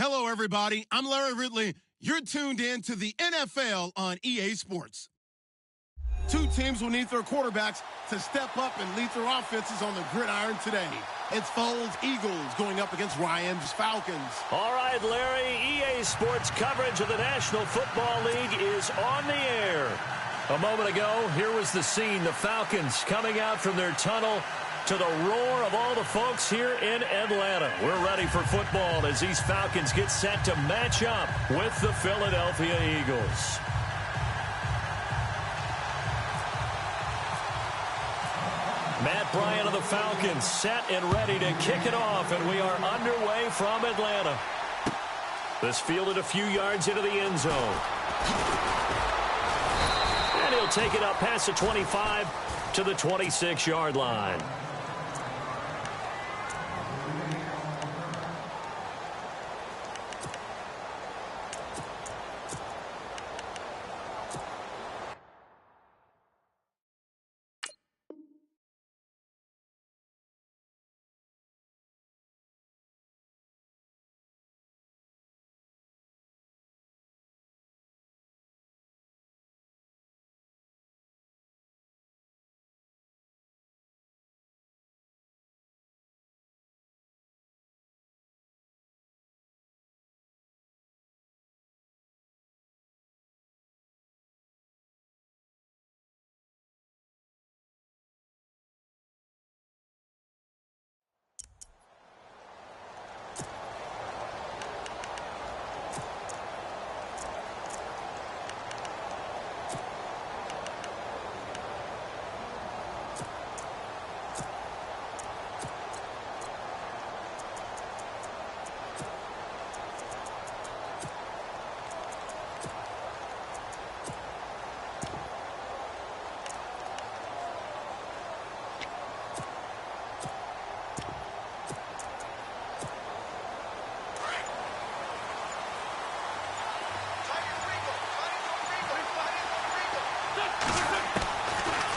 Hello, everybody. I'm Larry Ridley. You're tuned in to the NFL on EA Sports. Two teams will need their quarterbacks to step up and lead their offenses on the gridiron today. It's Foles Eagles going up against Ryan's Falcons. All right, Larry, EA Sports coverage of the National Football League is on the air. A moment ago, here was the scene. The Falcons coming out from their tunnel to the roar of all the folks here in Atlanta. We're ready for football as these Falcons get set to match up with the Philadelphia Eagles. Matt Bryant of the Falcons set and ready to kick it off, and we are underway from Atlanta. This fielded a few yards into the end zone. And he'll take it up past the 25 to the 26-yard line.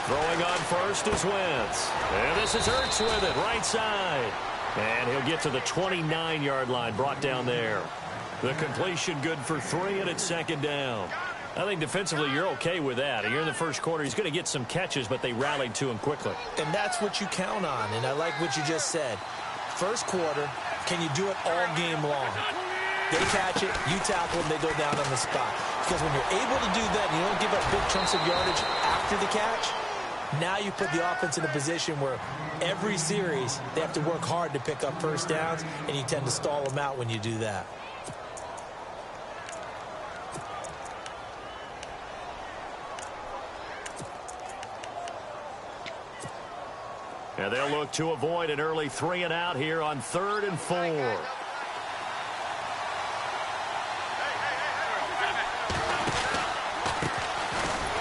Throwing on first is Wentz. And this is Hurts with it, right side. And he'll get to the 29-yard line, brought down there. The completion good for 3, and it's second down. I think defensively you're okay with that. Here in the first quarter, he's going to get some catches, but they rallied to him quickly. And that's what you count on, and I like what you just said. First quarter, can you do it all game long? They catch it, you tackle them, they go down on the spot. Because when you're able to do that and you don't give up big chunks of yardage after the catch, now you put the offense in a position where every series they have to work hard to pick up first downs, and you tend to stall them out when you do that. And they'll look to avoid an early 3-and-out here on 3rd and 4.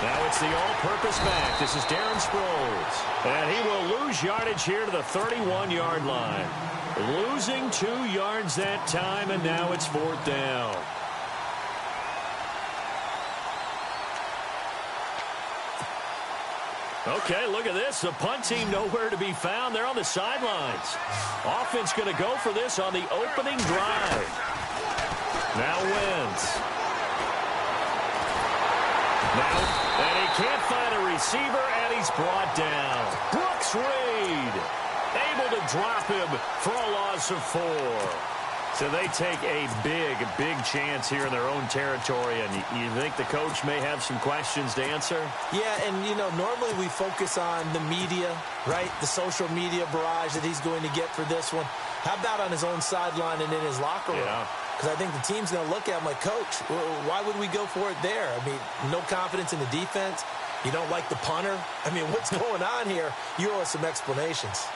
Now it's the all-purpose back. This is Darren Sproles. And he will lose yardage here to the 31-yard line. Losing 2 yards that time, and now it's 4th down. Okay, look at this. The punt team nowhere to be found. They're on the sidelines. Offense going to go for this on the opening drive. Now Wentz. And he can't find a receiver, and he's brought down. Brooks Reed able to drop him for a loss of 4. So they take a big chance here in their own territory, and you think the coach may have some questions to answer? Yeah, and, you know, normally we focus on the media, right, the social media barrage that he's going to get for this one. How about on his own sideline and in his locker room? Yeah. Because I think the team's going to look at him like, Coach, why would we go for it there? I mean, no confidence in the defense. You don't like the punter. I mean, what's going on here? You owe us some explanations.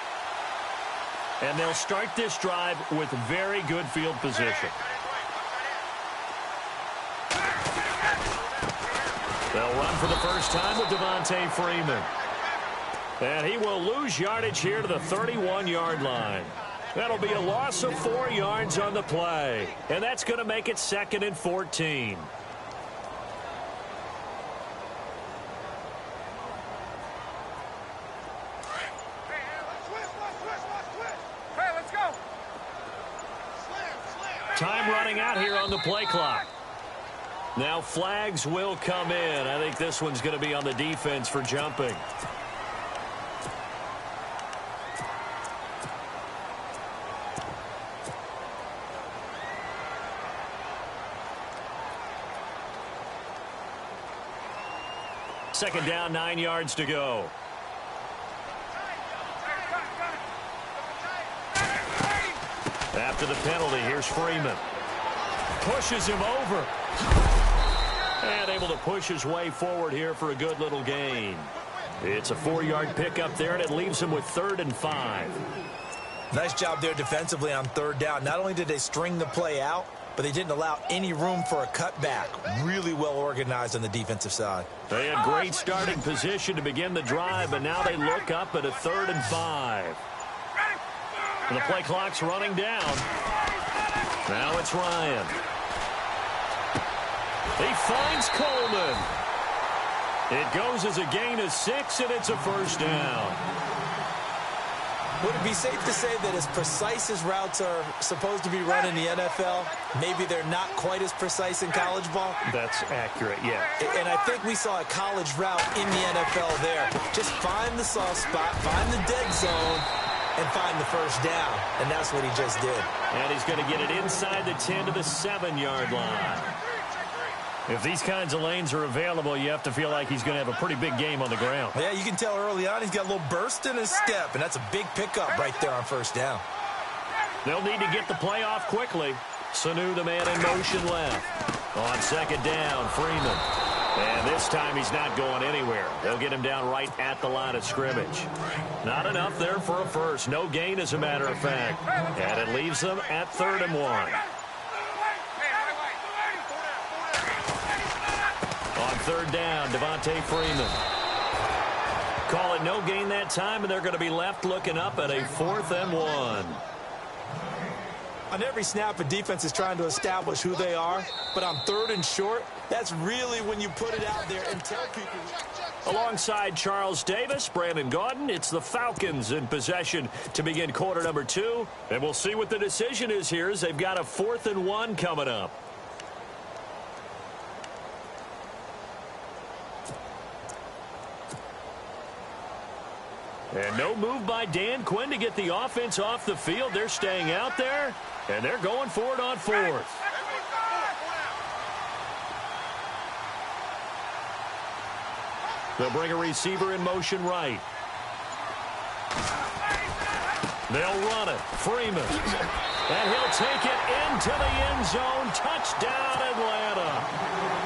And they'll start this drive with very good field position. They'll run for the first time with Devontae Freeman. And he will lose yardage here to the 31-yard line. That'll be a loss of 4 yards on the play. And that's going to make it 2nd and 14. Time running out here on the play clock. Now flags will come in. I think this one's going to be on the defense for jumping. Second down, 9 yards to go. After the penalty, here's Freeman. Pushes him over. And able to push his way forward here for a good little gain. It's a 4-yard pickup there, and it leaves him with 3rd and 5. Nice job there defensively on 3rd down. Not only did they string the play out, but they didn't allow any room for a cutback. Really well organized on the defensive side. They had great starting position to begin the drive, but now they look up at a 3rd and 5. And the play clock's running down. Now it's Ryan. He finds Coleman. It goes as a gain of 6, and it's a 1st down. Would it be safe to say that as precise as routes are supposed to be run in the NFL, maybe they're not quite as precise in college ball? That's accurate, yeah. And I think we saw a college route in the NFL there. Just find the soft spot, find the dead zone, and find the 1st down. And that's what he just did. And he's going to get it inside the 10 to the 7-yard line. If these kinds of lanes are available, you have to feel like he's going to have a pretty big game on the ground. Yeah, you can tell early on he's got a little burst in his step, and that's a big pickup right there on 1st down. They'll need to get the play off quickly. Sanu, the man in motion left. On 2nd down, Freeman. And this time he's not going anywhere. They'll get him down right at the line of scrimmage. Not enough there for a 1st. No gain, as a matter of fact. And it leaves them at 3rd and 1. On 3rd down, Devontae Freeman. Call it no gain that time, and they're going to be left looking up at a 4th and 1. On every snap, a defense is trying to establish who they are, but on 3rd and short, that's really when you put it out there and tell people. Alongside Charles Davis, Brandon Gaudin, it's the Falcons in possession to begin quarter number 2, and we'll see what the decision is here as they've got a 4th and 1 coming up. And no move by Dan Quinn to get the offense off the field. They're staying out there, and they're going for it on 4th. They'll bring a receiver in motion right. They'll run it. Freeman. And he'll take it into the end zone. Touchdown, Atlanta.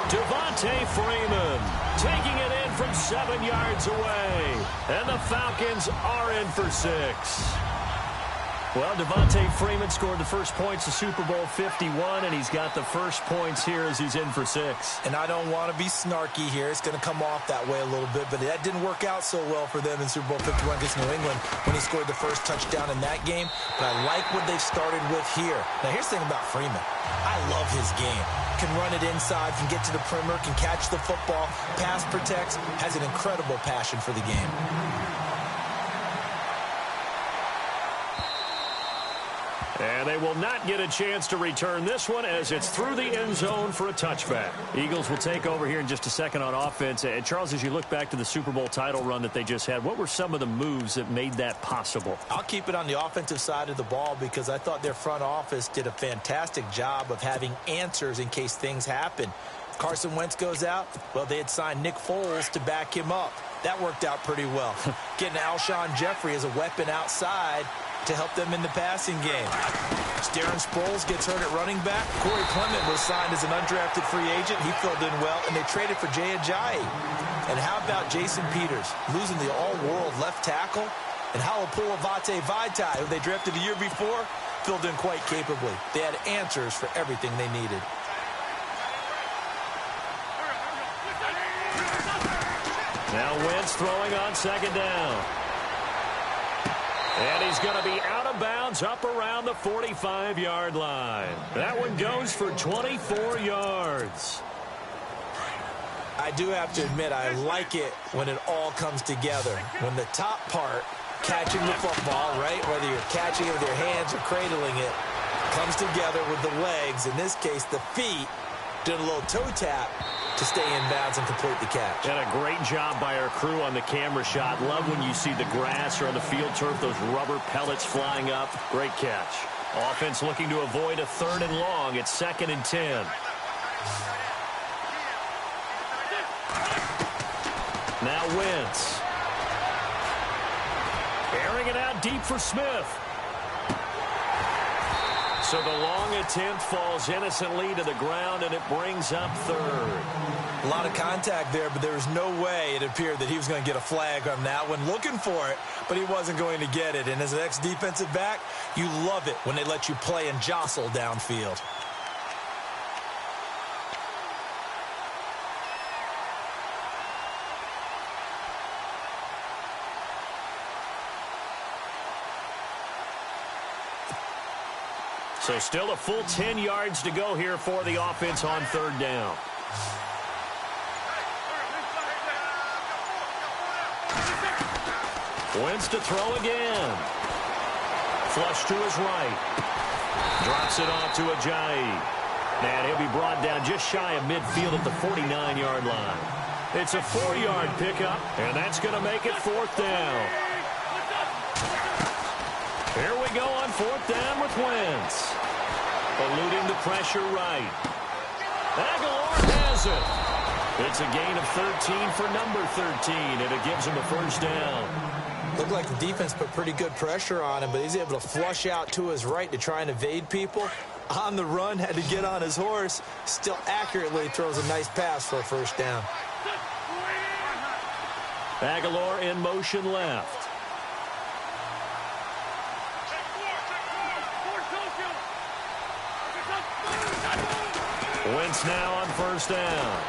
Devontae Freeman taking it in from 7 yards away. And the Falcons are in for 6. Well, Devontae Freeman scored the first points of Super Bowl 51, and he's got the first points here as he's in for 6. And I don't want to be snarky here. It's going to come off that way a little bit, but that didn't work out so well for them in Super Bowl 51 against New England when he scored the first touchdown in that game. But I like what they've started with here. Now, here's the thing about Freeman. I love his game. Can run it inside, can get to the perimeter, can catch the football, pass protects, has an incredible passion for the game. And they will not get a chance to return this one as it's through the end zone for a touchback. Eagles will take over here in just a second on offense. And Charles, as you look back to the Super Bowl title run that they just had, what were some of the moves that made that possible? I'll keep it on the offensive side of the ball because I thought their front office did a fantastic job of having answers in case things happen. Carson Wentz goes out. Well, they had signed Nick Foles to back him up. That worked out pretty well. Getting Alshon Jeffrey as a weapon outside to help them in the passing game. Darren Sproles gets hurt at running back. Corey Clement was signed as an undrafted free agent. He filled in well, and they traded for Jay Ajayi. And how about Jason Peters losing the all-world left tackle? And Halapoulivaati Vaitai, who they drafted the year before, filled in quite capably. They had answers for everything they needed. Now Wentz throwing on 2nd down. And he's going to be out of bounds up around the 45-yard line. That one goes for 24 yards. I do have to admit, I like it when it all comes together. When the top part, catching the football, right, whether you're catching it with your hands or cradling it, comes together with the legs, in this case the feet, did a little toe tap to stay in bounds and complete the catch. And a great job by our crew on the camera shot. Love when you see the grass or on the field turf, those rubber pellets flying up. Great catch. Offense looking to avoid a 3rd and long. It's 2nd and 10. Now Wentz. Airing it out deep for Smith. So the long attempt falls innocently to the ground, and it brings up 3rd. A lot of contact there, but there was no way it appeared that he was going to get a flag on that one. Looking for it, but he wasn't going to get it. And as an ex-defensive back, you love it when they let you play and jostle downfield. So still a full 10 yards to go here for the offense on 3rd down. Wentz to throw again. Flush to his right. Drops it off to Ajayi. And he'll be brought down just shy of midfield at the 49-yard line. It's a 4-yard pickup, and that's going to make it 4th down. Here we go on 4th down with Wentz. Eluding the pressure right. Aguilar has it. It's a gain of 13 for number 13, and it gives him a 1st down. Looked like the defense put pretty good pressure on him, but he's able to flush out to his right to try and evade people. On the run, had to get on his horse. Still accurately throws a nice pass for a 1st down. Aguilar in motion left. Wentz now on 1st down.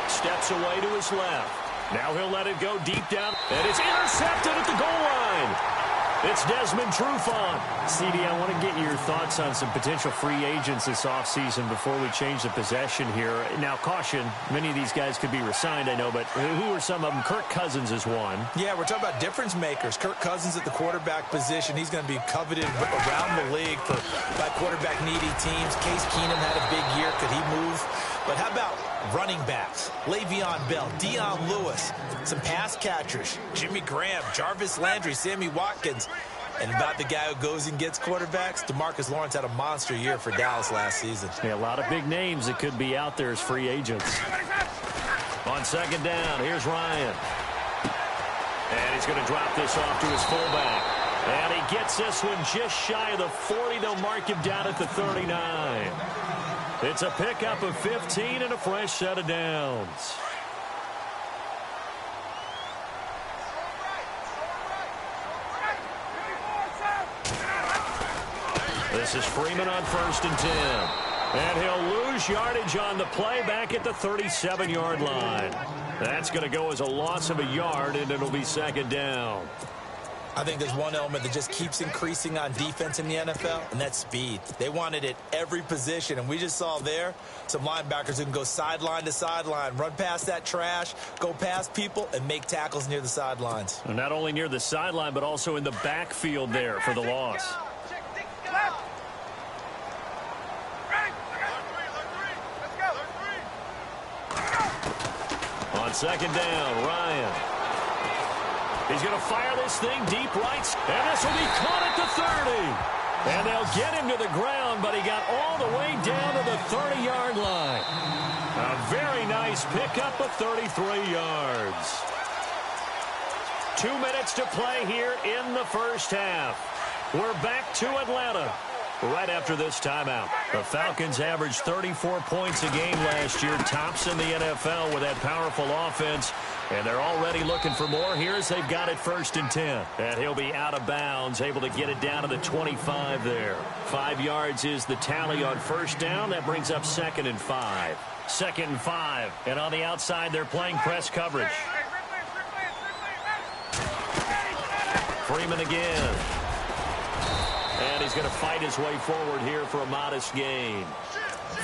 Steps away to his left. Now he'll let it go deep down, and it's intercepted at the goal line. It's Desmond Trufant. CD, I want to get your thoughts on some potential free agents this offseason before we change the possession here. Now, caution, many of these guys could be re-signed, I know, but who are some of them? Kirk Cousins is one. Yeah, we're talking about difference makers. Kirk Cousins at the quarterback position. He's going to be coveted around the league by quarterback-needy teams. Case Keenum had a big year. Could he move? But how about running backs? Le'Veon Bell, Dion Lewis, some pass catchers, Jimmy Graham, Jarvis Landry, Sammy Watkins. And about the guy who goes and gets quarterbacks, DeMarcus Lawrence had a monster year for Dallas last season. Yeah, a lot of big names that could be out there as free agents. On 2nd down, here's Ryan. And he's going to drop this off to his fullback. And he gets this one just shy of the 40. They'll mark him down at the 39. It's a pickup of 15 and a fresh set of downs. This is Freeman on 1st and 10. And he'll lose yardage on the play back at the 37-yard line. That's going to go as a loss of a yard, and it'll be 2nd down. I think there's one element that just keeps increasing on defense in the NFL, and that's speed. They want it at every position, and we just saw there some linebackers who can go sideline to sideline, run past that trash, go past people, and make tackles near the sidelines. And not only near the sideline, but also in the backfield there for the loss. On 2nd down, Ryan. He's going to fire this thing deep right, and this will be caught at the 30. And they'll get him to the ground, but he got all the way down to the 30-yard line. A very nice pickup of 33 yards. 2 minutes to play here in the 1st half. We're back to Atlanta right after this timeout. The Falcons averaged 34 points a game last year, tops in the NFL with that powerful offense. And they're already looking for more here as they've got it 1st and 10. And he'll be out of bounds, able to get it down to the 25 there. 5 yards is the tally on 1st down. That brings up 2nd and 5. 2nd and 5. And on the outside, they're playing press coverage. Freeman again. And he's going to fight his way forward here for a modest gain.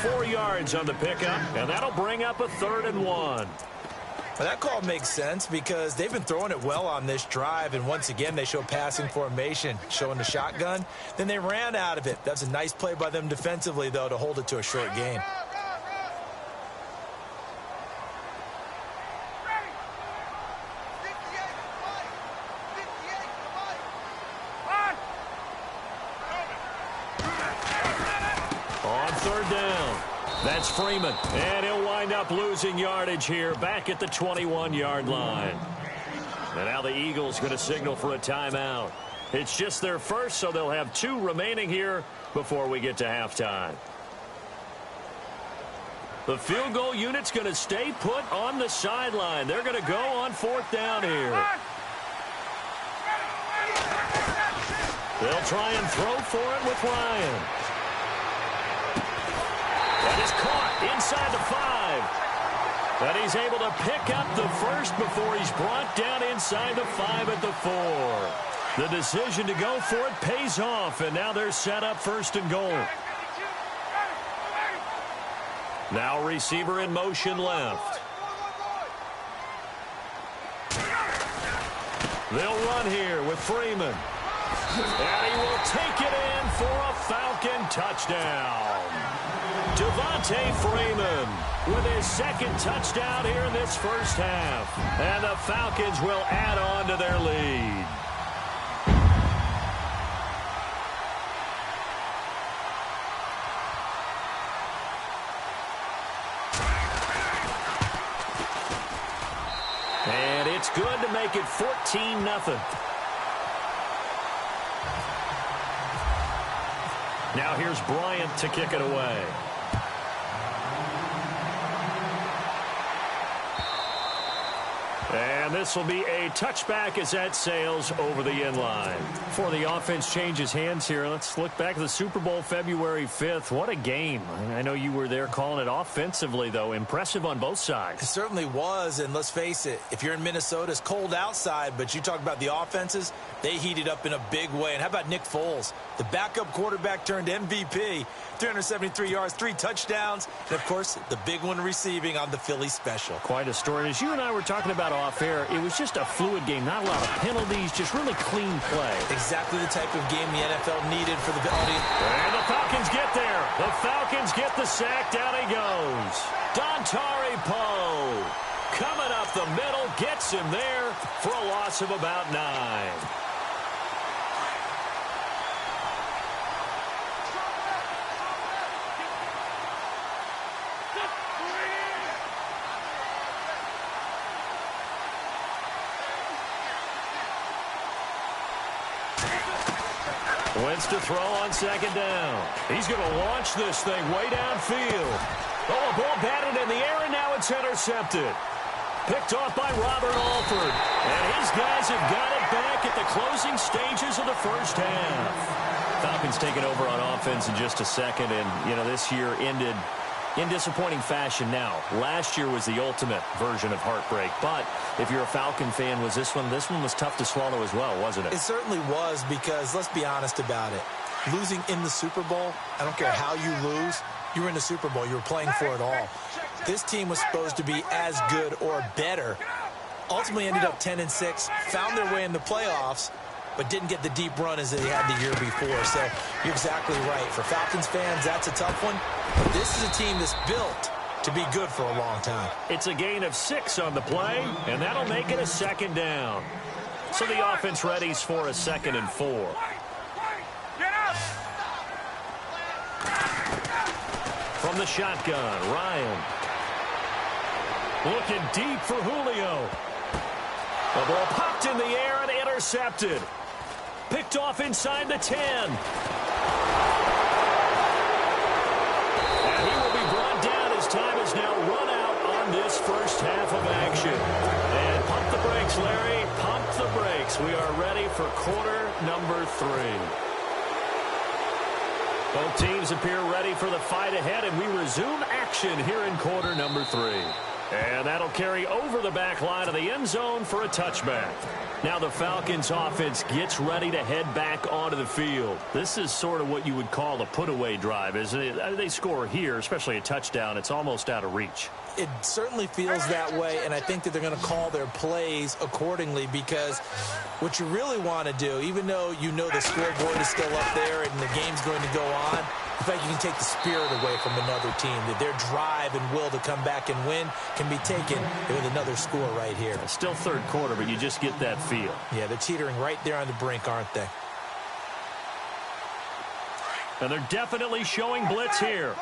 4 yards on the pickup, and that'll bring up a 3rd and 1. Well, that call makes sense because they've been throwing it well on this drive, and once again, they show passing formation, showing the shotgun. Then they ran out of it. That's a nice play by them defensively, though, to hold it to a short gain. On third down, that's Freeman, and he'll wind up losing yardage here back at the 21-yard line. And now the Eagles going to signal for a timeout. It's just their first, so they'll have 2 remaining here before we get to halftime. The field goal unit's going to stay put on the sideline. They're going to go on 4th down here. They'll try and throw for it with Ryan. That is caught inside the 5. And he's able to pick up the first before he's brought down inside the 5 at the 4. The decision to go for it pays off, and now they're set up 1st and goal. Now receiver in motion left. They'll run here with Freeman. And he will take it in for a Falcon touchdown. Devontae Freeman with his 2nd touchdown here in this first half. And the Falcons will add on to their lead. And it's good to make it 14-0. Now here's Bryant to kick it away. And this will be a touchback as that sails over the end line. Before the offense changes hands here, let's look back at the Super Bowl February 5th. What a game. I know you were there calling it offensively, though. Impressive on both sides. It certainly was, and let's face it, if you're in Minnesota, it's cold outside, but you talk about the offenses, they heated up in a big way. And how about Nick Foles? The backup quarterback turned MVP, 373 yards, 3 touchdowns, and, of course, the big one receiving on the Philly special. Quite a story. As you and I were talking about off air, it was just a fluid game, not a lot of penalties, just really clean play. Exactly the type of game the NFL needed for the audience. And the Falcons get there. The Falcons get the sack. Down he goes. Dontari Poe coming up the middle, gets him there for a loss of about 9. Wentz to throw on 2nd down. He's going to launch this thing way downfield. Oh, a ball batted in the air, and now it's intercepted. Picked off by Robert Alford. And his guys have got it back at the closing stages of the first half. Falcons taking over on offense in just a second, and, you know, this year ended in disappointing fashion now. Last year was the ultimate version of heartbreak, but if you're a Falcon fan, was this one was tough to swallow as well, wasn't it? It certainly was, because let's be honest about it. Losing in the Super Bowl, I don't care how you lose, you were in the Super Bowl, you were playing for it all. This team was supposed to be as good or better. Ultimately ended up 10-6, found their way in the playoffs, but didn't get the deep run as they had the year before. So you're exactly right. For Falcons fans, that's a tough one. But this is a team that's built to be good for a long time. It's a gain of 6 on the play, and that'll make it a 2nd down. So the offense readies for a 2nd and 4. From the shotgun, Ryan. Looking deep for Julio. The ball popped in the air and intercepted. Picked off inside the 10. And he will be brought down as time is now run out on this first half of action. And pump the brakes, Larry. Pump the brakes. We are ready for quarter number 3. Both teams appear ready for the fight ahead, and we resume action here in quarter number 3. And that'll carry over the back line of the end zone for a touchback. Now the Falcons offense gets ready to head back onto the field. This is sort of what you would call a put-away drive, isn't it? They score here, especially a touchdown. It's almost out of reach. It certainly feels that way, and I think that they're going to call their plays accordingly, because what you really want to do, even though you know the scoreboard is still up there and the game's going to go on, the fact you can take the spirit away from another team, that their drive and will to come back and win can be taken with another score right here. It's still third quarter, but you just get that feel. Yeah, they're teetering right there on the brink, aren't they? And they're definitely showing blitz here.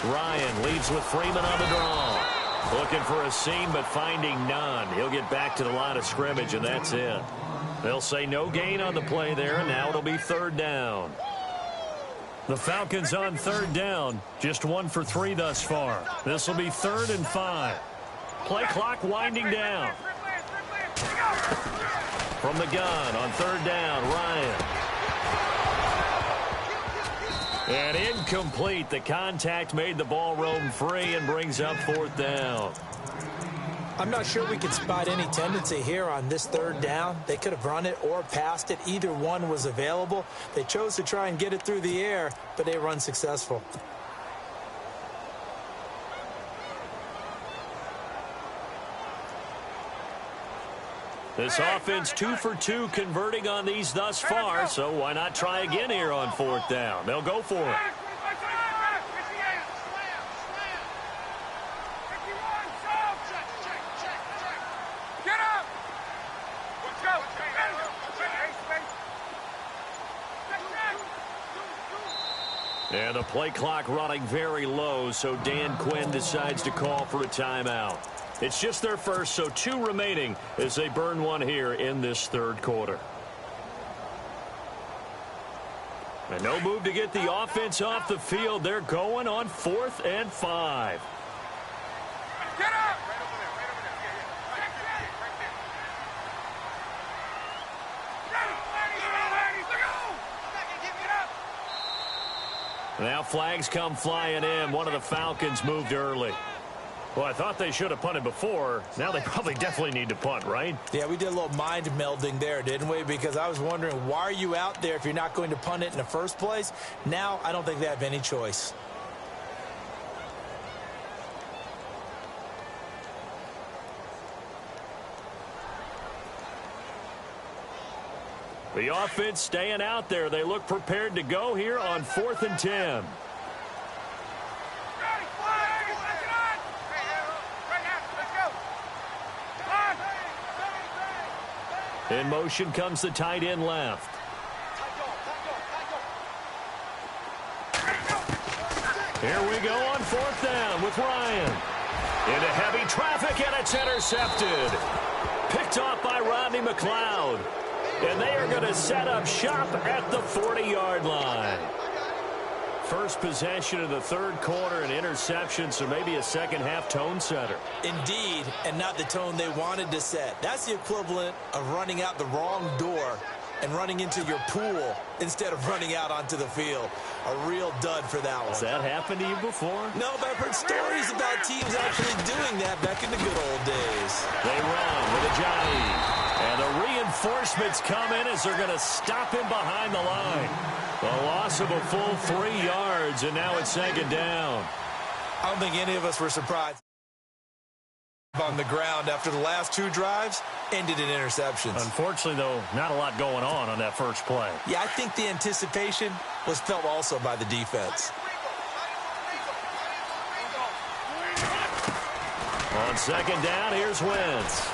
Ryan leads with Freeman on the draw. Looking for a seam, but finding none. He'll get back to the line of scrimmage, and that's it. They'll say no gain on the play there, and now it'll be third down. The Falcons on third down, just 1 for 3 thus far. This will be 3rd and 5. Play clock winding down. From the gun on third down, Ryan. And incomplete. The contact made the ball roam free and brings up 4th down. I'm not sure we could spot any tendency here on this third down. They could have run it or passed it. Either one was available. They chose to try and get it through the air, but they were unsuccessful. This offense 2 for 2 converting on these thus far, so why not try again here on 4th down? They'll go for it. And the play clock running very low, so Dan Quinn decides to call for a timeout. It's just their first, so 2 remaining as they burn one here in this third quarter. And no move to get the offense off the field. They're going on 4th and 5. Get up! Now flags come flying in. One of the Falcons moved early. Well, I thought they should have punted before. Now they probably definitely need to punt, right? Yeah, we did a little mind melding there, didn't we? Because I was wondering, why are you out there if you're not going to punt it in the first place? Now I don't think they have any choice. The offense staying out there. They look prepared to go here on 4th and 10. In motion comes the tight end left. Here we go on 4th down with Ryan. Into heavy traffic, and it's intercepted. Picked off by Rodney McLeod. And they are going to set up shop at the 40-yard line. First possession of the third quarter, an interception, so maybe a second-half tone setter. Indeed, and not the tone they wanted to set. That's the equivalent of running out the wrong door and running into your pool instead of running out onto the field. A real dud for that one. Has that happened to you before? No, but I've heard stories about teams actually doing that back in the good old days. They run with Ajayi. And the reinforcements come in as they're going to stop him behind the line. A loss of a full 3 yards, and now it's 2nd down. I don't think any of us were surprised. On the ground after the last 2 drives ended in interceptions. Unfortunately, though, not a lot going on that first play. Yeah, I think the anticipation was felt also by the defense. On 2nd down, here's Wentz.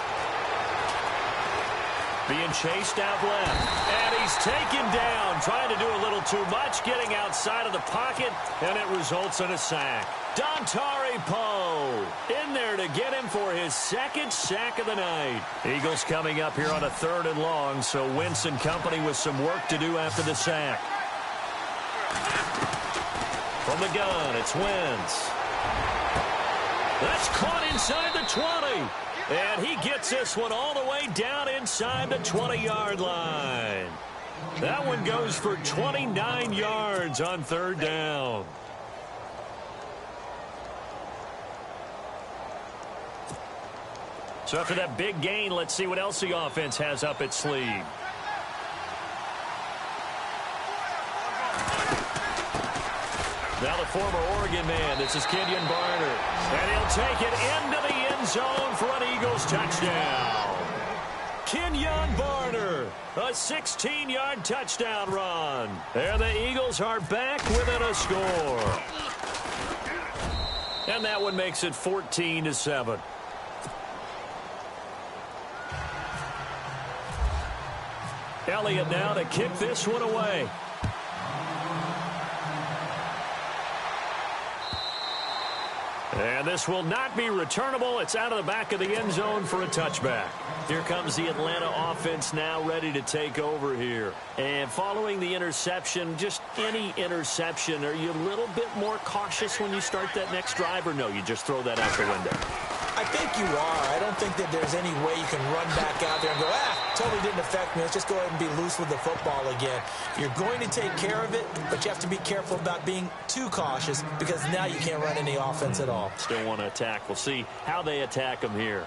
Being chased out left. And he's taken down, trying to do a little too much, getting outside of the pocket, and it results in a sack. Dontari Poe in there to get him for his 2nd sack of the night. Eagles coming up here on a 3rd and long, so Wentz and company with some work to do after the sack. From the gun, it's Wentz. That's caught inside the 20. And he gets this one all the way down inside the 20-yard line. That one goes for 29 yards on 3rd down. So after that big gain, let's see what else the offense has up its sleeve. Now the former Oregon man, this is Kenyon Barner. And he'll take it into the end zone for an Eagles touchdown. Kenyon Barner, a 16-yard touchdown run. And the Eagles are back within a score. And that one makes it 14-7. Elliott now to kick this one away. And this will not be returnable. It's out of the back of the end zone for a touchback. Here comes the Atlanta offense now ready to take over here. And following the interception, just any interception, are you a little bit more cautious when you start that next drive, or no, you just throw that out the window? I think you are. I don't think that there's any way you can run back out there and go, totally didn't affect me. Let's just go ahead and be loose with the football again. You're going to take care of it, but you have to be careful about being too cautious because now you can't run any offense at all. Still want to attack. We'll see how they attack them here.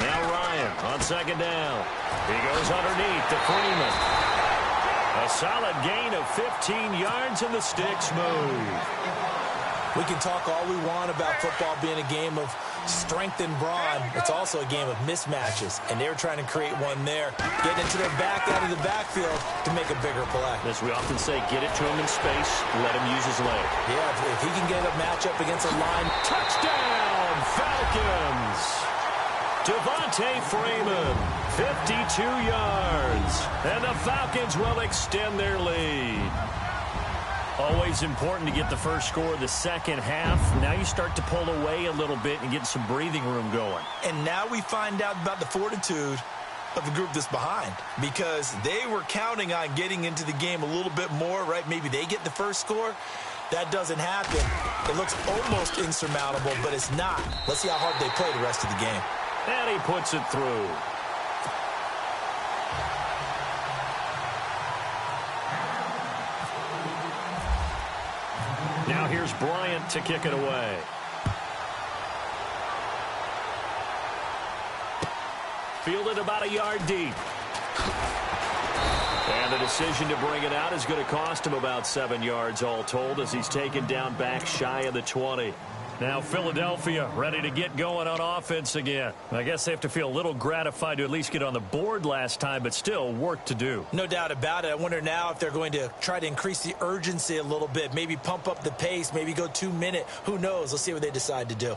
Now Ryan on second down. He goes underneath to Freeman. A solid gain of 15 yards and the sticks move. We can talk all we want about football being a game of strength and brawn. It's also a game of mismatches, and they were trying to create one there, getting into their back out of the backfield to make a bigger play. As we often say, get it to him in space, let him use his leg. Yeah, if he can get a matchup against a line. Touchdown, Falcons! Devontae Freeman, 52 yards, and the Falcons will extend their lead. Always important to get the first score of the second half. Now you start to pull away a little bit and get some breathing room going. And now we find out about the fortitude of the group that's behind, because they were counting on getting into the game a little bit more, right? Maybe they get the first score. That doesn't happen. It looks almost insurmountable, but it's not. Let's see how hard they play the rest of the game. And he puts it through. Now here's Bryant to kick it away. Fielded about a yard deep. And the decision to bring it out is going to cost him about 7 yards all told as he's taken down back shy of the 20. Now Philadelphia ready to get going on offense again. I guess they have to feel a little gratified to at least get on the board last time, but still work to do. No doubt about it. I wonder now if they're going to try to increase the urgency a little bit, maybe pump up the pace, maybe go 2-minute. Who knows? Let's see what they decide to do.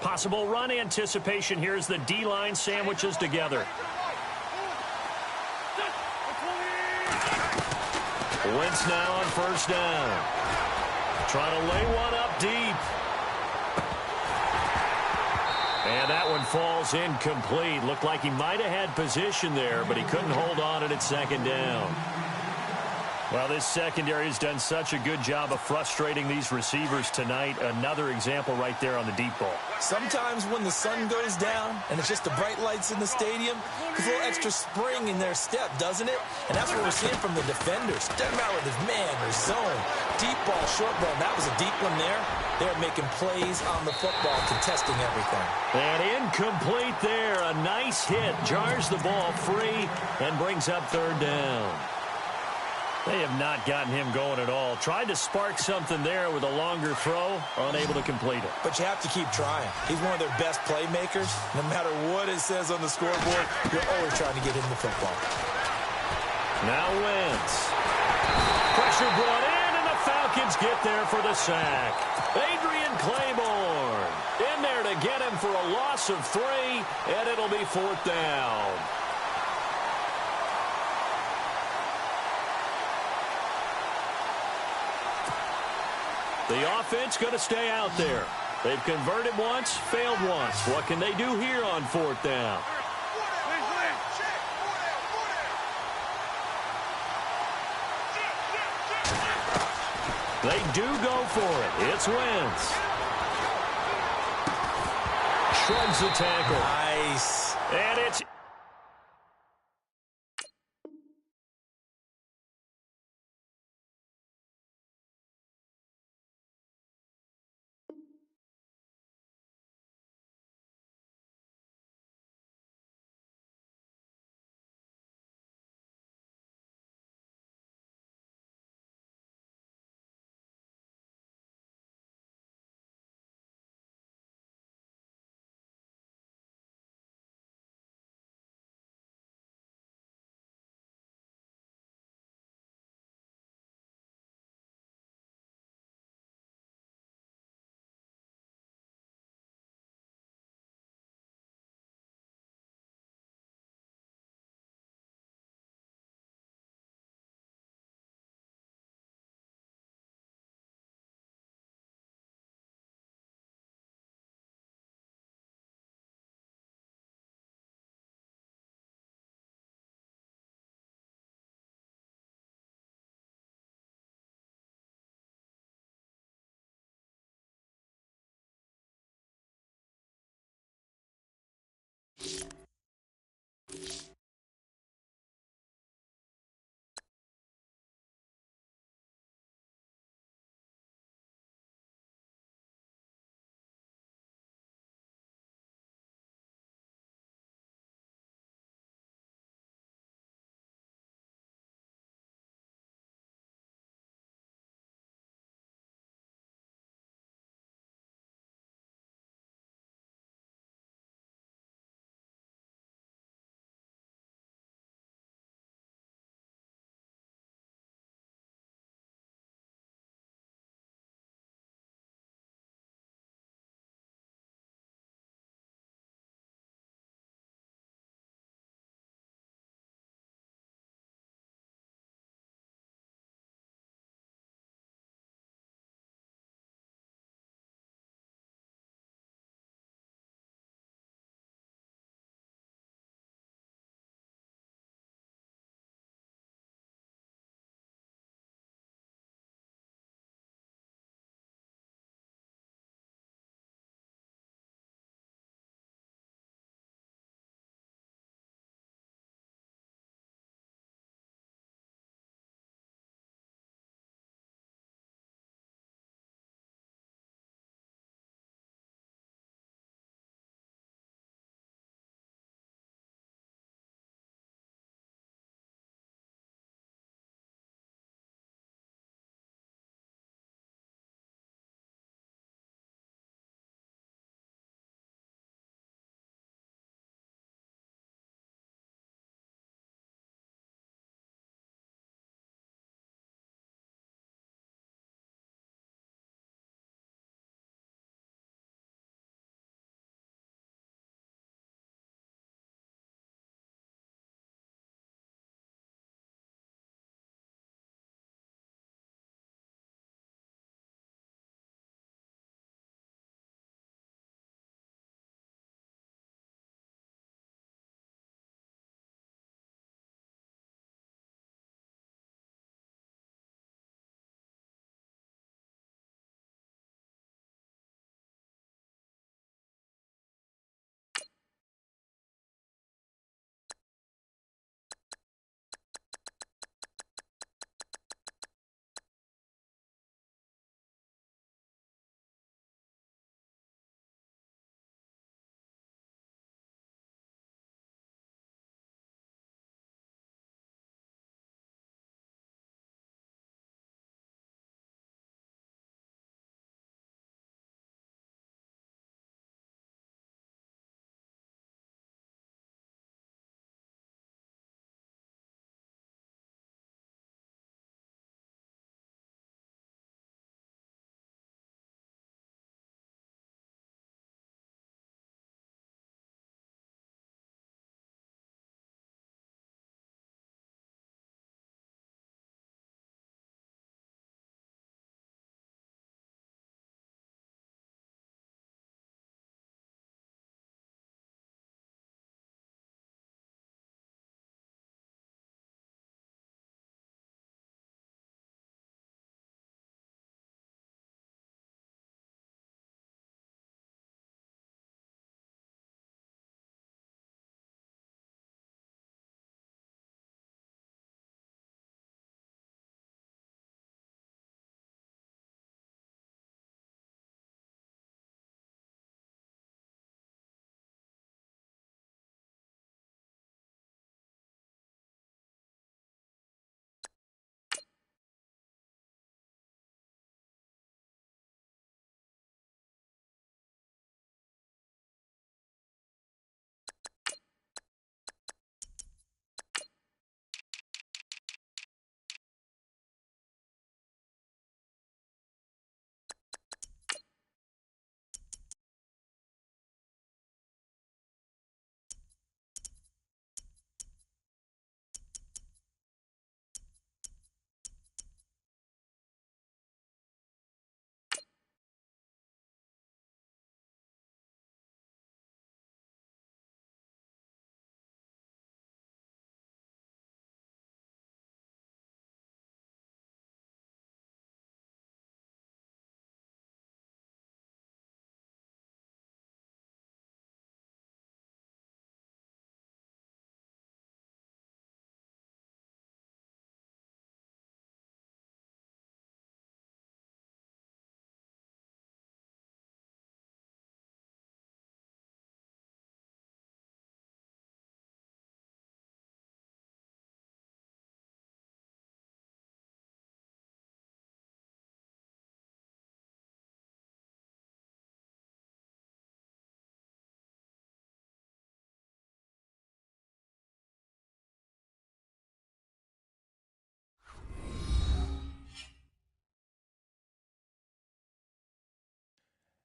Possible run anticipation. Here's the D-line sandwiches together. Wentz now on first down. Trying to lay one up deep. And that one falls incomplete. Looked like he might have had position there, but he couldn't hold on at second down. Well, this secondary has done such a good job of frustrating these receivers tonight. Another example right there on the deep ball. Sometimes when the sun goes down and it's just the bright lights in the stadium, there's a little extra spring in their step, doesn't it? And that's what we're seeing from the defenders. Doesn't matter whether it's man or zone, deep ball, short ball. That was a deep one there. They're making plays on the football, contesting everything. And incomplete there. A nice hit. Jars the ball free and brings up third down. They have not gotten him going at all. Tried to spark something there with a longer throw, unable to complete it. But you have to keep trying. He's one of their best playmakers. No matter what it says on the scoreboard, you're always trying to get him the football. Now Wentz. Pressure brought in, and the Falcons get there for the sack. Adrian Claiborne in there to get him for a loss of 3, and it'll be fourth down. The offense going to stay out there. They've converted once, failed once. What can they do here on fourth down? They do go for it. It's Wentz. Shrugs the tackle. Nice. And it's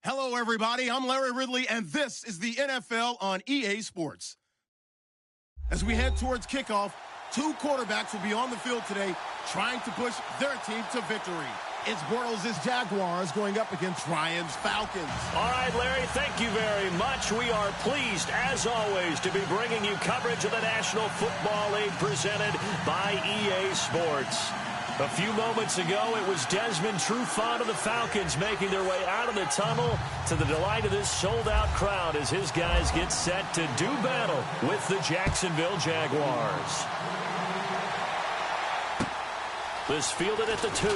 Hello, everybody. I'm Larry Ridley, and this is the NFL on EA Sports. As we head towards kickoff, two quarterbacks will be on the field today trying to push their team to victory. It's Bortles' Jaguars going up against Ryan's Falcons. All right, Larry, thank you very much. We are pleased, as always, to be bringing you coverage of the National Football League presented by EA Sports. A few moments ago, it was Desmond Trufant of the Falcons making their way out of the tunnel to the delight of this sold-out crowd as his guys get set to do battle with the Jacksonville Jaguars. This fielded at the 2.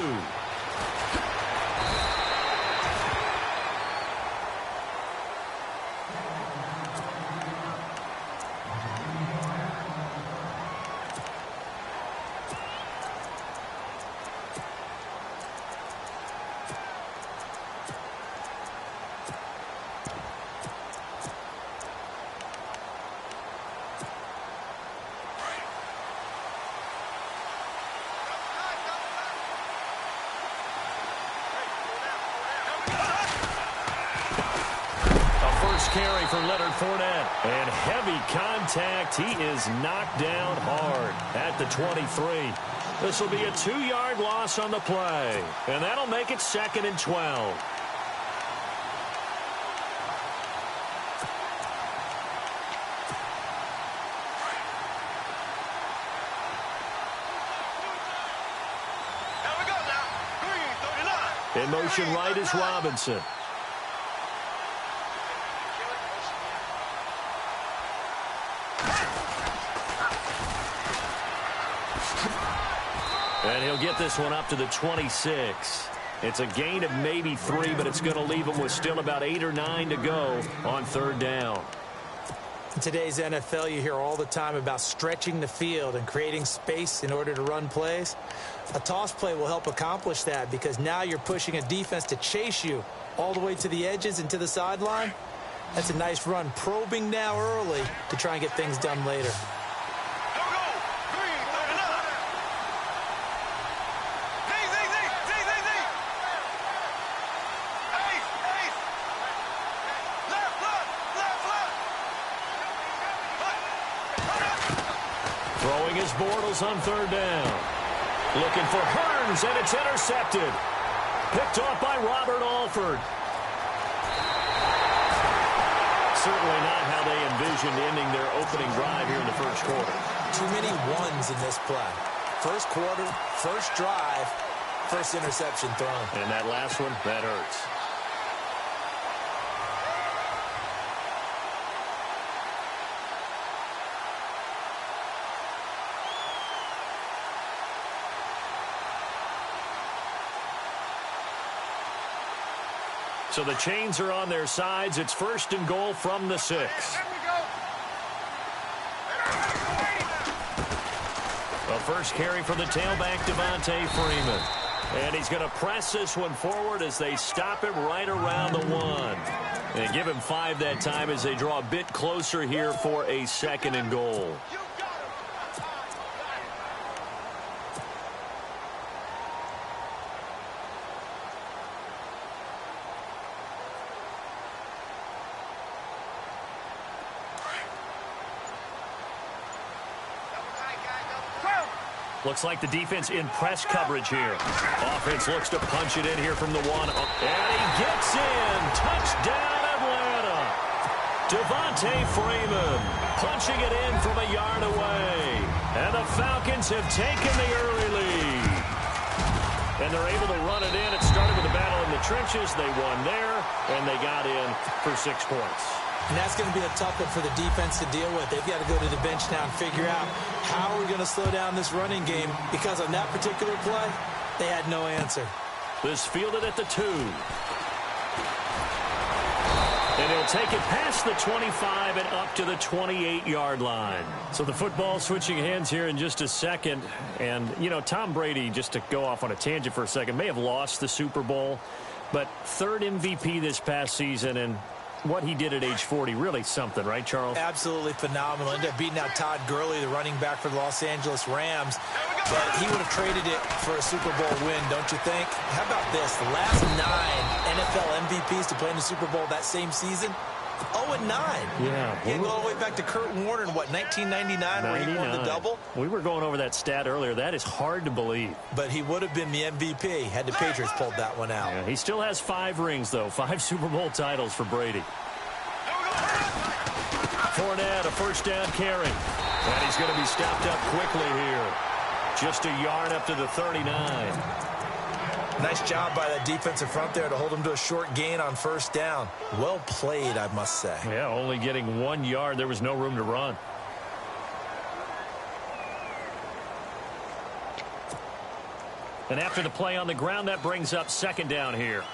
Carry for Leonard Fournette. And heavy contact. He is knocked down hard at the 23. This will be a 2-yard loss on the play. And that'll make it 2nd and 12. In motion right is Robinson. And he'll get this one up to the 26. It's a gain of maybe 3, but it's going to leave him with still about 8 or 9 to go on 3rd down. In today's NFL, you hear all the time about stretching the field and creating space in order to run plays. A toss play will help accomplish that because now you're pushing a defense to chase you all the way to the edges and to the sideline. That's a nice run, probing now early to try and get things done later. Throwing his Bortles on 3rd down. Looking for Hearns, and it's intercepted. Picked off by Robert Alford. Certainly not how they envisioned ending their opening drive here in the 1st quarter. Too many ones in this play. 1st quarter, 1st drive, 1st interception thrown. And that last one, that hurts. So the chains are on their sides. It's 1st and goal from the 6. A first carry for the tailback, Devontae Freeman. And he's going to press this one forward as they stop him right around the 1. And give him 5 that time as they draw a bit closer here for a 2nd and goal. Looks like the defense in press coverage here. Offense looks to punch it in here from the 1. And he gets in. Touchdown, Atlanta. Devontae Freeman punching it in from a yard away. And the Falcons have taken the early lead. And they're able to run it in. It started with a battle in the trenches. They won there, and they got in for 6 points. And that's going to be a tough one for the defense to deal with. They've got to go to the bench now and figure out how are we going to slow down this running game, because on that particular play, they had no answer. This fielded at the 2. And he'll take it past the 25 and up to the 28-yard line. So the football switching hands here in just a second. And, you know, Tom Brady, just to go off on a tangent for a second, may have lost the Super Bowl, but 3rd MVP this past season, and what he did at age 40, really something, right, Charles? Absolutely phenomenal. Ended up beating out Todd Gurley, the running back for the Los Angeles Rams. But he would have traded it for a Super Bowl win, don't you think? How about this? The last 9 NFL MVPs to play in the Super Bowl that same season, 0-9. Yeah. He had go all the way back to Kurt Warner in, what, 1999, where he won the double? We were going over that stat earlier. That is hard to believe. But he would have been the MVP had the Patriots pulled that one out. Yeah, he still has 5 rings, though. 5 Super Bowl titles for Brady. Fournette, a first down carry. And he's going to be stopped up quickly here. Just a yard up to the 39. Nice job by that defensive front there to hold him to a short gain on first down. Well played, I must say. Yeah, only getting 1 yard. There was no room to run. And after the play on the ground, that brings up second down here.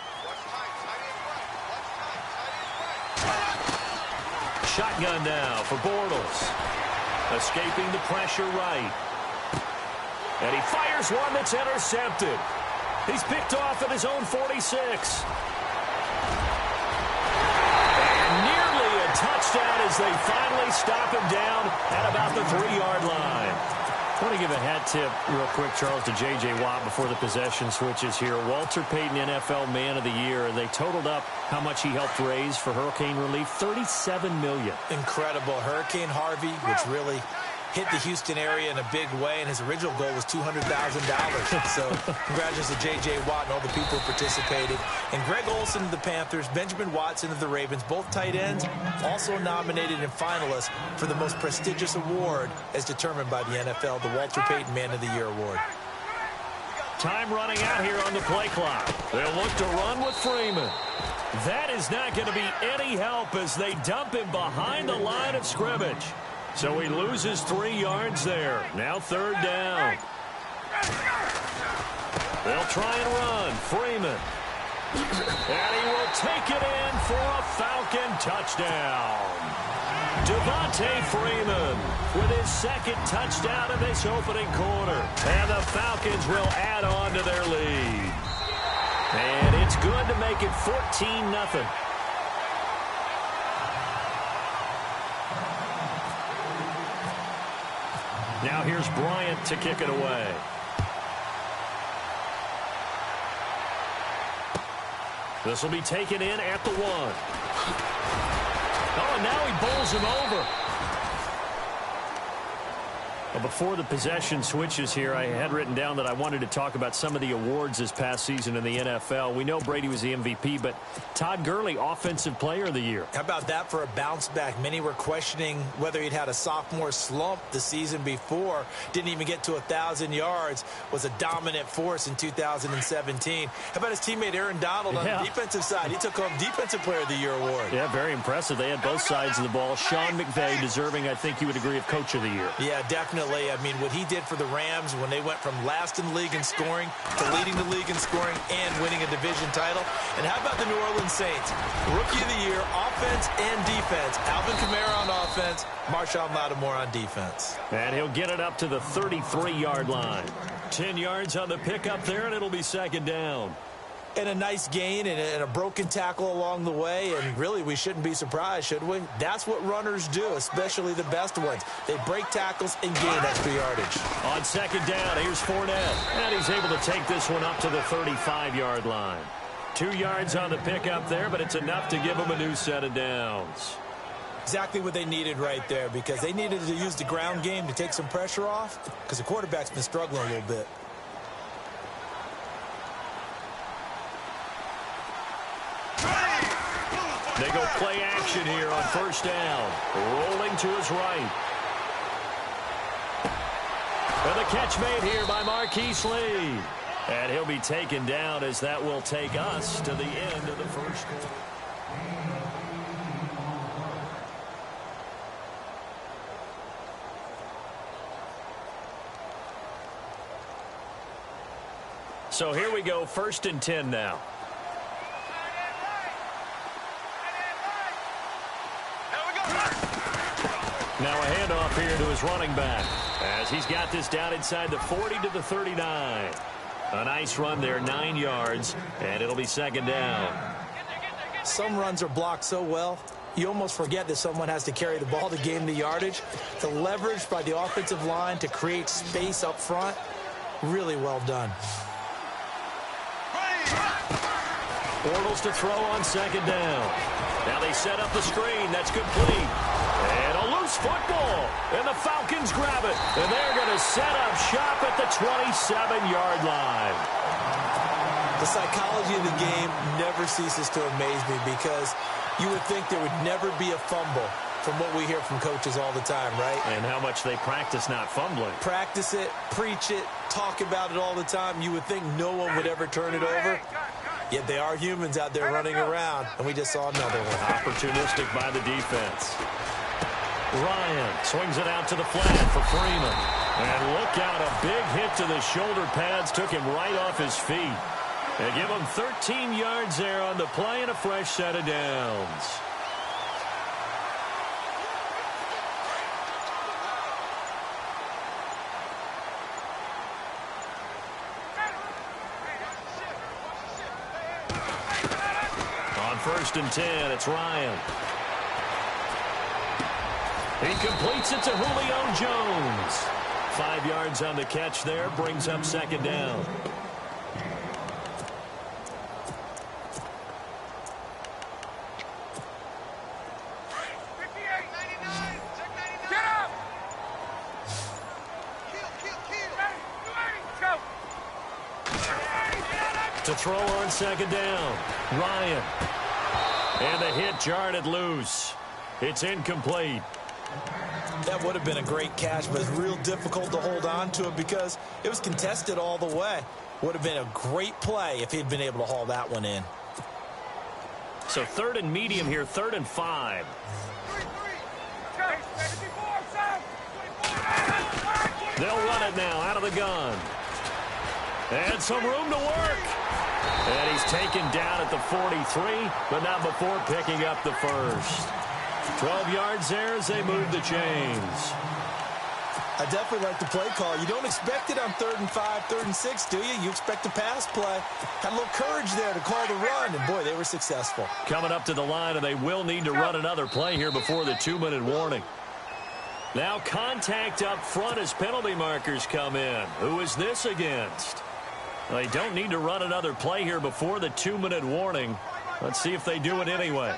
Shotgun now for Bortles. Escaping the pressure right. And he fires one that's intercepted. He's picked off at his own 46. And nearly a touchdown as they finally stop him down at about the 3-yard line. I want to give a hat tip real quick, Charles, to J.J. Watt before the possession switches here. Walter Payton, NFL Man of the Year, and they totaled up how much he helped raise for hurricane relief, $37 million. Incredible. Hurricane Harvey, which really hit the Houston area in a big way, and his original goal was $200,000. So congratulations to J.J. Watt and all the people who participated. And Greg Olsen of the Panthers, Benjamin Watson of the Ravens, both tight ends, also nominated and finalists for the most prestigious award as determined by the NFL, the Walter Payton Man of the Year Award. Time running out here on the play clock. They'll look to run with Freeman. That is not going to be any help as they dump him behind the line of scrimmage. So he loses 3 yards there. Now third down. They'll try and run. Freeman. And he will take it in for a Falcon touchdown. Devontae Freeman with his 2nd touchdown of this opening quarter. And the Falcons will add on to their lead. And it's good to make it 14-0. Now here's Bryant to kick it away. This will be taken in at the 1. Oh, and now he bowls him over. Well, before the possession switches here, I had written down that I wanted to talk about some of the awards this past season in the NFL. We know Brady was the MVP, but Todd Gurley, Offensive Player of the Year. How about that for a bounce back? Many were questioning whether he'd had a sophomore slump the season before. Didn't even get to 1,000 yards. Was a dominant force in 2017. How about his teammate Aaron Donald on the defensive side? He took home Defensive Player of the Year award. Yeah, very impressive. They had both sides of the ball. Sean McVay deserving, I think you would agree, of Coach of the Year. Yeah, definitely. I mean, what he did for the Rams when they went from last in the league in scoring to leading the league in scoring and winning a division title. And how about the New Orleans Saints? Rookie of the Year, offense and defense. Alvin Kamara on offense, Marshawn Lattimore on defense. And he'll get it up to the 33-yard line. 10 yards on the pickup there, and it'll be second down. And a nice gain and a broken tackle along the way. And really, we shouldn't be surprised, should we? That's what runners do, especially the best ones. They break tackles and gain extra yardage. On second down, here's Fournette. And he's able to take this one up to the 35-yard line. 2 yards on the pickup there, but it's enough to give him a new set of downs. Exactly what they needed right there, because they needed to use the ground game to take some pressure off, because the quarterback's been struggling a little bit. They go play action here on first down. Rolling to his right. And the catch made here by Marquise Lee. And he'll be taken down as that will take us to the end of the first quarter. So here we go, 1st and 10 now. Now a handoff here to his running back as he's got this down inside the 40 to the 39. A nice run there, 9 yards, and it'll be second down. Some runs are blocked so well, you almost forget that someone has to carry the ball to gain the yardage. The leverage by the offensive line to create space up front, really well done. Bortles to throw on second down. Now they set up the screen. That's complete. And a loose football. And the Falcons grab it. And they're going to set up shop at the 27-yard line. The psychology of the game never ceases to amaze me because you would think there would never be a fumble from what we hear from coaches all the time, right? And how much they practice not fumbling. Practice it, preach it, talk about it all the time. You would think no one would ever turn it over. Yet they are humans out there running around, and we just saw another one. Opportunistic by the defense. Ryan swings it out to the flat for Freeman. And look out, a big hit to the shoulder pads took him right off his feet. They give him 13 yards there on the play and a fresh set of downs. On 1st and 10, it's Ryan. He completes it to Julio Jones. 5 yards on the catch there, brings up second down. To throw on second down, Ryan. And the hit jarred it loose. It's incomplete. That would have been a great catch, but it's real difficult to hold on to it because it was contested all the way. Would have been a great play if he'd been able to haul that one in. So 3rd and medium here, 3rd and 5. They'll run it now out of the gun. And some room to work. And he's taken down at the 43, but not before picking up the first. 12 yards there as they move the chains. I definitely like the play call. You don't expect it on 3rd and 5, 3rd and 6, do you? You expect a pass play. Had a little courage there to call the run, and boy, they were successful. Coming up to the line, and they will need to run another play here before the 2-minute warning. Now contact up front as penalty markers come in. Who is this against? They don't need to run another play here before the 2-minute warning. Let's see if they do it anyway.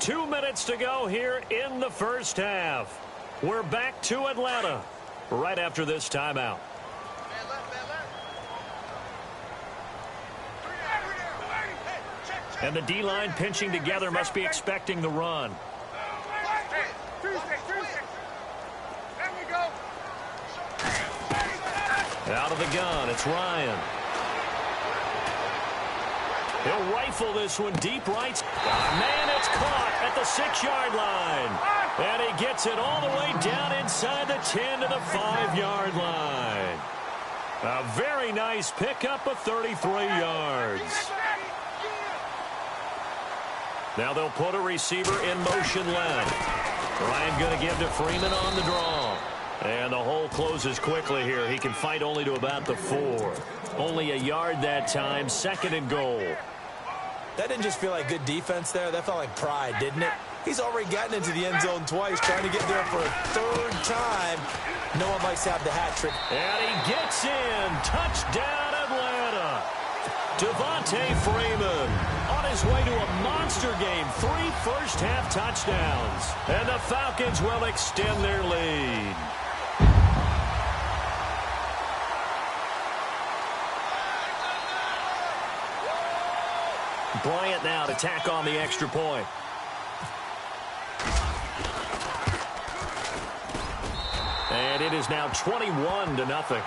Two minutes to go here in the first half. We're back to Atlanta right after this timeout. And the D-line pinching together must be expecting the run. Out of the gun, it's Ryan. He'll rifle this one deep right. Man, it's caught at the 6-yard line. And he gets it all the way down inside the 10 to the 5-yard line. A very nice pickup of 33 yards. Now they'll put a receiver in motion left. Ryan going to give to Freeman on the draw. And the hole closes quickly here. He can fight only to about the 4. Only a yard that time, 2nd and goal. That didn't just feel like good defense there. That felt like pride, didn't it? He's already gotten into the end zone twice, trying to get there for a 3rd time. No one likes to have the hat trick. And he gets in. Touchdown, Atlanta. Devontae Freeman on his way to a monster game. 3 first-half touchdowns. And the Falcons will extend their lead. Bryant now to tack on the extra point. And it is now 21-0.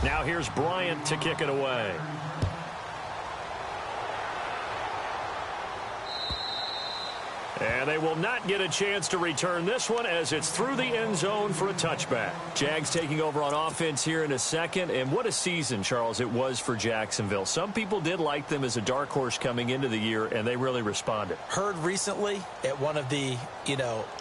Now here's Bryant to kick it away. And they will not get a chance to return this one as it's through the end zone for a touchback. Jags taking over on offense here in a second. And what a season, Charles, it was for Jacksonville. Some people did like them as a dark horse coming into the year, and they really responded. Heard recently at one of the,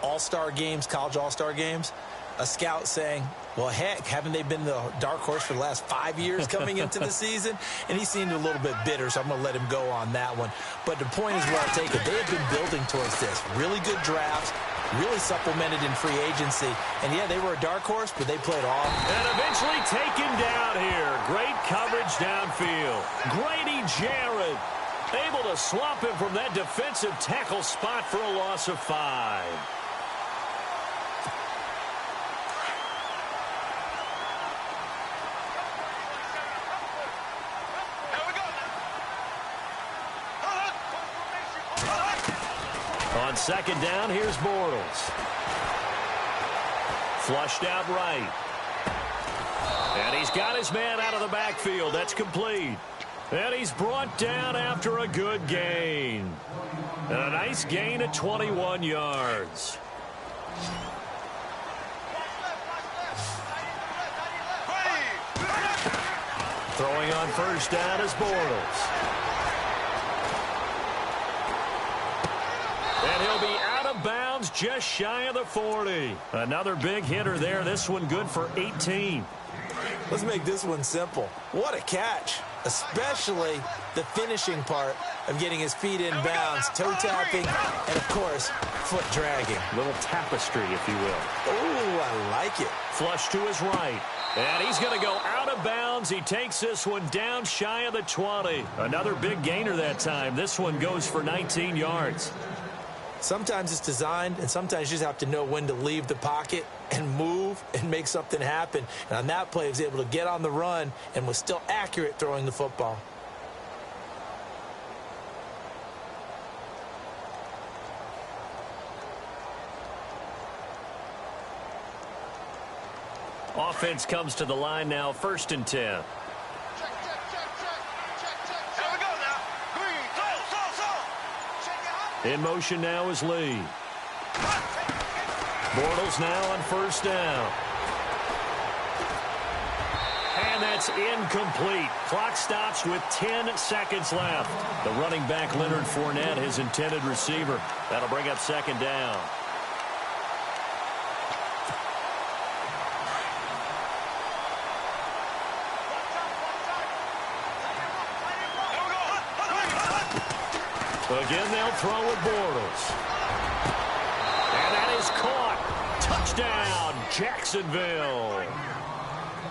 all-star games, college all-star games, a scout saying, well, heck, haven't they been the dark horse for the last 5 years coming into the season? And he seemed a little bit bitter, so I'm going to let him go on that one. But the point is well taken. They have been building towards this. Really good drafts, really supplemented in free agency. And, yeah, they were a dark horse, but they played off. And eventually taken down here. Great coverage downfield. Grady Jarrett able to swap him from that defensive tackle spot for a loss of 5. On second down, here's Bortles. Flushed out right. And he's got his man out of the backfield. That's complete. And he's brought down after a good gain. And a nice gain of 21 yards. Throwing on first down is Bortles. And he'll be out of bounds just shy of the 40. Another big hitter there. This one good for 18. Let's make this one simple. What a catch, especially the finishing part of getting his feet in bounds, toe tapping, and, of course, foot dragging. Little tapestry, if you will. Oh, I like it. Flush to his right. And he's going to go out of bounds. He takes this one down shy of the 20. Another big gainer that time. This one goes for 19 yards. Sometimes it's designed, and sometimes you just have to know when to leave the pocket and move and make something happen. And on that play, he was able to get on the run and was still accurate throwing the football. Offense comes to the line now, 1st and 10. In motion now is Lee. Bortles now on first down. And that's incomplete. Clock stops with 10 seconds left. The running back, Leonard Fournette, his intended receiver. That'll bring up second down. Again, they'll throw with Bortles. And that is caught. Touchdown, Jacksonville.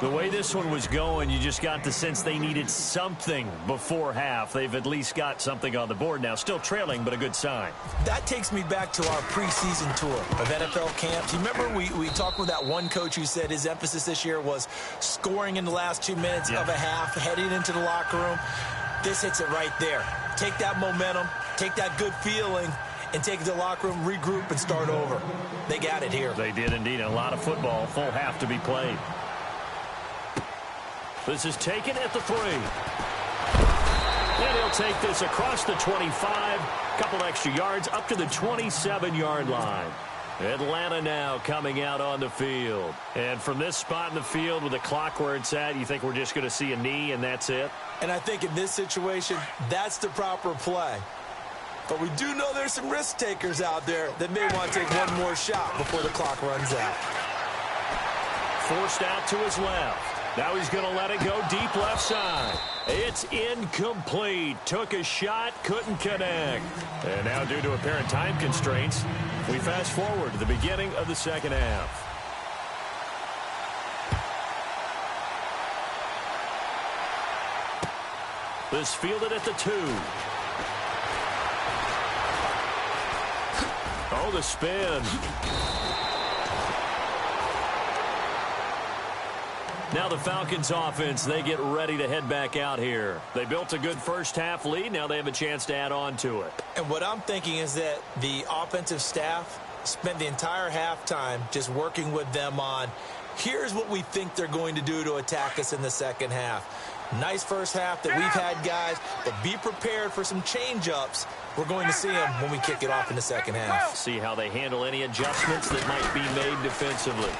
The way this one was going, you just got the sense they needed something before half. They've at least got something on the board now. Still trailing, but a good sign. That takes me back to our preseason tour of NFL camps. You remember we talked with that one coach who said his emphasis this year was scoring in the last 2 minutes of a half, heading into the locker room. This hits it right there. Take that momentum, take that good feeling, and take it to the locker room, regroup, and start over. They got it here. They did indeed. A lot of football, full half to be played. This is taken at the 3. And he'll take this across the 25. Couple extra yards up to the 27-yard line. Atlanta now coming out on the field. And from this spot in the field with the clock where it's at, you think we're just going to see a knee and that's it? And I think in this situation, that's the proper play. But we do know there's some risk takers out there that may want to take one more shot before the clock runs out. Forced out to his left. Now he's going to let it go deep left side. It's incomplete. Took a shot, couldn't connect. And now due to apparent time constraints, we fast forward to the beginning of the second half. This fielded at the 2. Oh, the spin. Now the Falcons offense, they get ready to head back out here. They built a good first half lead. Now they have a chance to add on to it. And what I'm thinking is that the offensive staff spent the entire halftime just working with them on, here's what we think they're going to do to attack us in the second half. Nice first half that we've had, guys, but be prepared for some change-ups We're going to see him when we kick it off in the second half. See how they handle any adjustments that might be made defensively.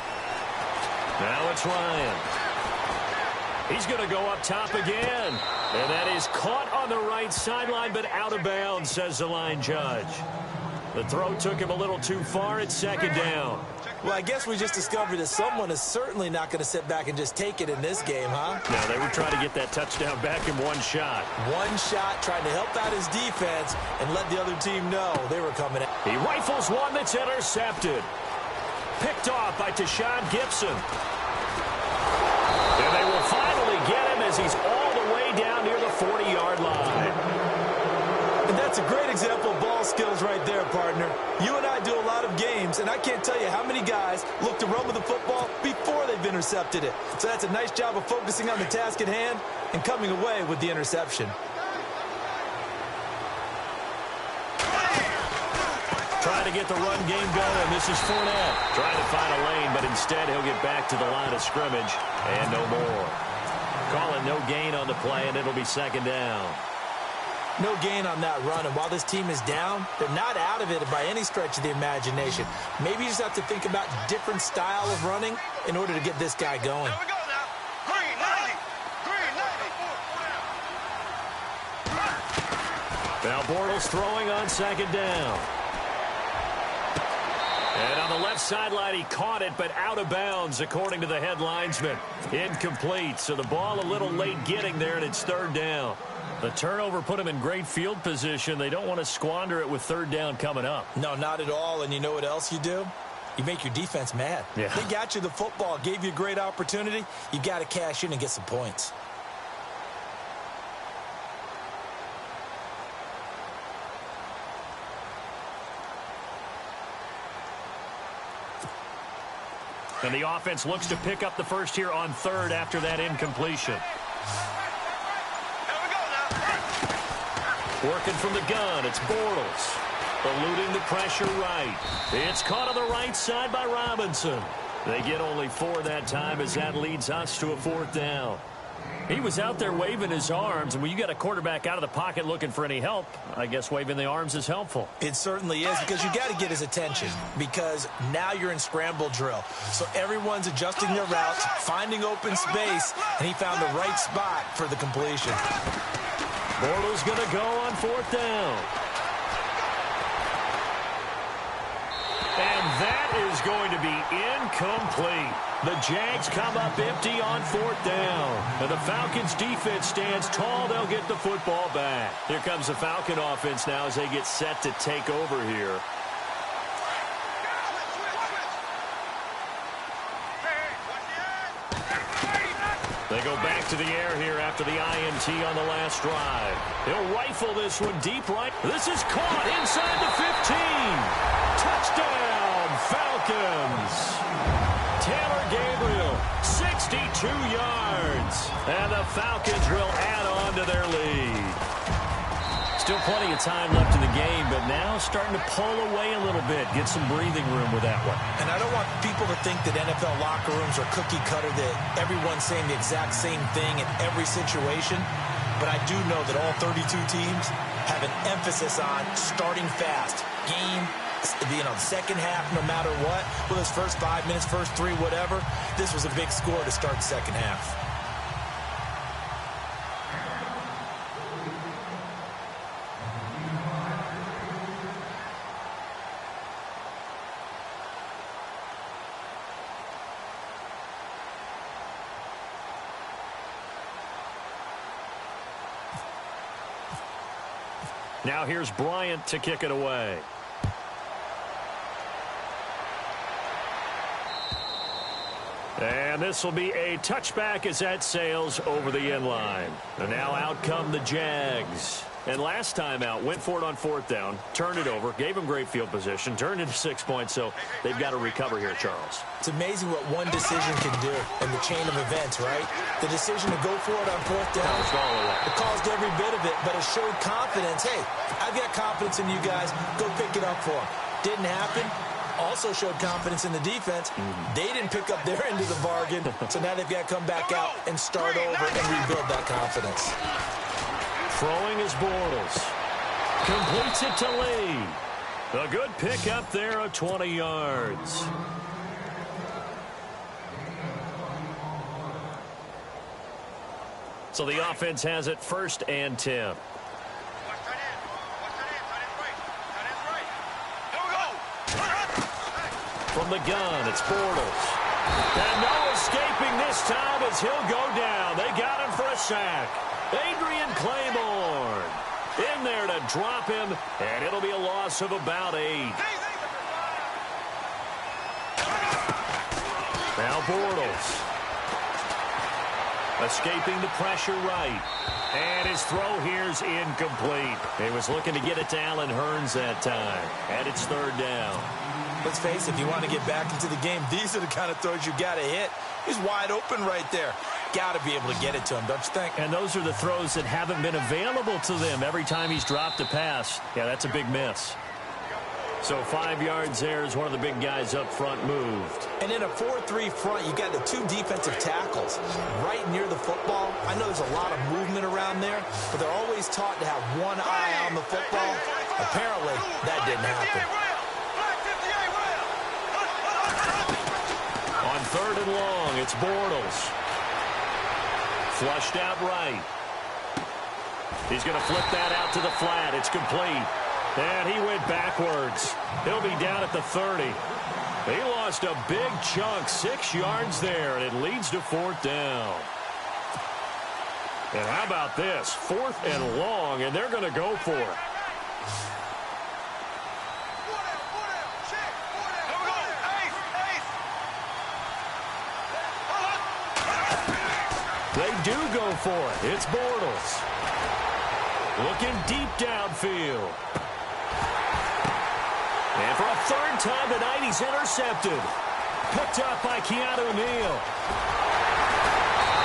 Now it's Ryan. He's going to go up top again. And that is caught on the right sideline, but out of bounds, says the line judge. The throw took him a little too far. It's second down. Well, I guess we just discovered that someone is certainly not going to sit back and just take it in this game, huh? No, they were trying to get that touchdown back in one shot. One shot, trying to help out his defense and let the other team know they were coming out. He rifles one that's intercepted. Picked off by Tashawn Gibson. And they will finally get him as he's all the way down near the 40-yard line. And that's a great example of ball skills right there, partner. You and I do a lot of games, and I can't tell you how many guys look to run with the football before they've intercepted it. So that's a nice job of focusing on the task at hand and coming away with the interception. Trying to get the run game going. This is Fournette. Trying to find a lane, but instead he'll get back to the line of scrimmage. And no more. Calling no gain on the play, and it'll be second down. No gain on that run, and while this team is down, they're not out of it by any stretch of the imagination. Maybe you just have to think about different style of running in order to get this guy going. Here we go now. Green 90. Green 90. Now Bortles throwing on second down. And on the left sideline, he caught it, but out of bounds, according to the head linesman. Incomplete, so the ball a little late getting there, and it's third down. The turnover put him in great field position. They don't want to squander it with third down coming up. No, not at all. And you know what else you do? You make your defense mad. Yeah. They got you the football, gave you a great opportunity. You got to cash in and get some points. And the offense looks to pick up the first here on third after that incompletion. Working from the gun, it's Bortles. Eluding the pressure right. It's caught on the right side by Robinson. They get only 4 that time as that leads us to a fourth down. He was out there waving his arms, and when you got a quarterback out of the pocket looking for any help, I guess waving the arms is helpful. It certainly is, because you got to get his attention, because now you're in scramble drill. So everyone's adjusting their routes, finding open space, and he found the right spot for the completion. Bortles going to go on fourth down. And that is going to be incomplete. The Jags come up empty on fourth down. And the Falcons defense stands tall. They'll get the football back. Here comes the Falcon offense now as they get set to take over here. They go back to the air here after the INT on the last drive. He'll rifle this one deep right. This is caught inside the 15. Touchdown, Falcons. Taylor Gabriel, 62 yards. And the Falcons will add on to their lead. Still plenty of time left in the game, but now starting to pull away a little bit. Get some breathing room with that one. And I don't want people to think that NFL locker rooms are cookie cutter, that everyone's saying the exact same thing in every situation. But I do know that all 32 teams have an emphasis on starting fast. Game, second half, no matter what. Whether it's first 5 minutes, first 3, whatever. This was a big score to start the second half. Now here's Bryant to kick it away. And this will be a touchback as that sails over the end line. And now out come the Jags. And last time out, went for it on fourth down, turned it over, gave them great field position, turned into 6 points, so they've got to recover here, Charles. It's amazing what one decision can do in the chain of events, right? The decision to go for it on fourth down, it caused every bit of it, but it showed confidence. Hey, I've got confidence in you guys. Go pick it up for them. Didn't happen. Also showed confidence in the defense. They didn't pick up their end of the bargain, so now they've got to come back out and start over and rebuild that confidence. Throwing is Bortles. Completes it to Lee. A good pick up there of 20 yards. So the offense has it 1st and 10. From the gun, it's Bortles. And no escaping this time as he'll go down. They got him for a sack. Adrian Claiborne in there to drop him, and it'll be a loss of about 8. Now Bortles. Escaping the pressure right. And his throw here's incomplete. He was looking to get it to Allen Hurns that time. And it's 3rd down. Let's face it, if you want to get back into the game, these are the kind of throws you got to hit. He's wide open right there. Got to be able to get it to him, don't you think? And those are the throws that haven't been available to them every time he's dropped a pass. Yeah, that's a big miss. So 5 yards there as one of the big guys up front moved. And in a 4-3 front, you got the 2 defensive tackles right near the football. I know there's a lot of movement around there, but they're always taught to have one eye on the football. Apparently, that didn't happen. On 3rd and long, it's Bortles. Flushed out right. He's going to flip that out to the flat. It's complete. And he went backwards. He'll be down at the 30. He lost a big chunk, 6 yards there, and it leads to 4th down. And how about this? 4th and long, and they're going to go for it. They do go for it. It's Bortles. Looking deep downfield. And for a 3rd time tonight, he's intercepted. Picked up by Keanu Neal.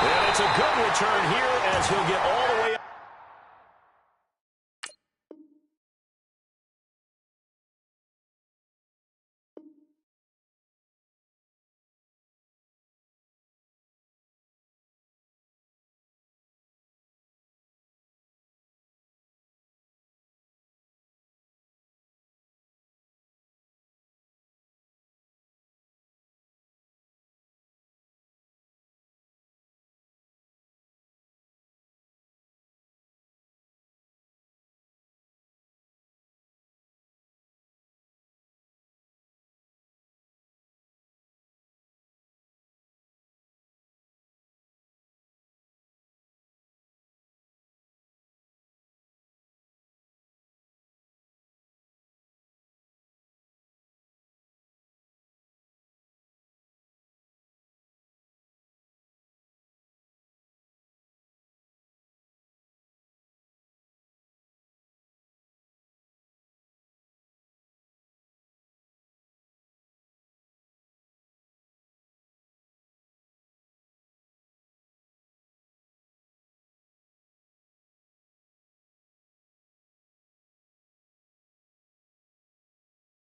And it's a good return here as he'll get all the way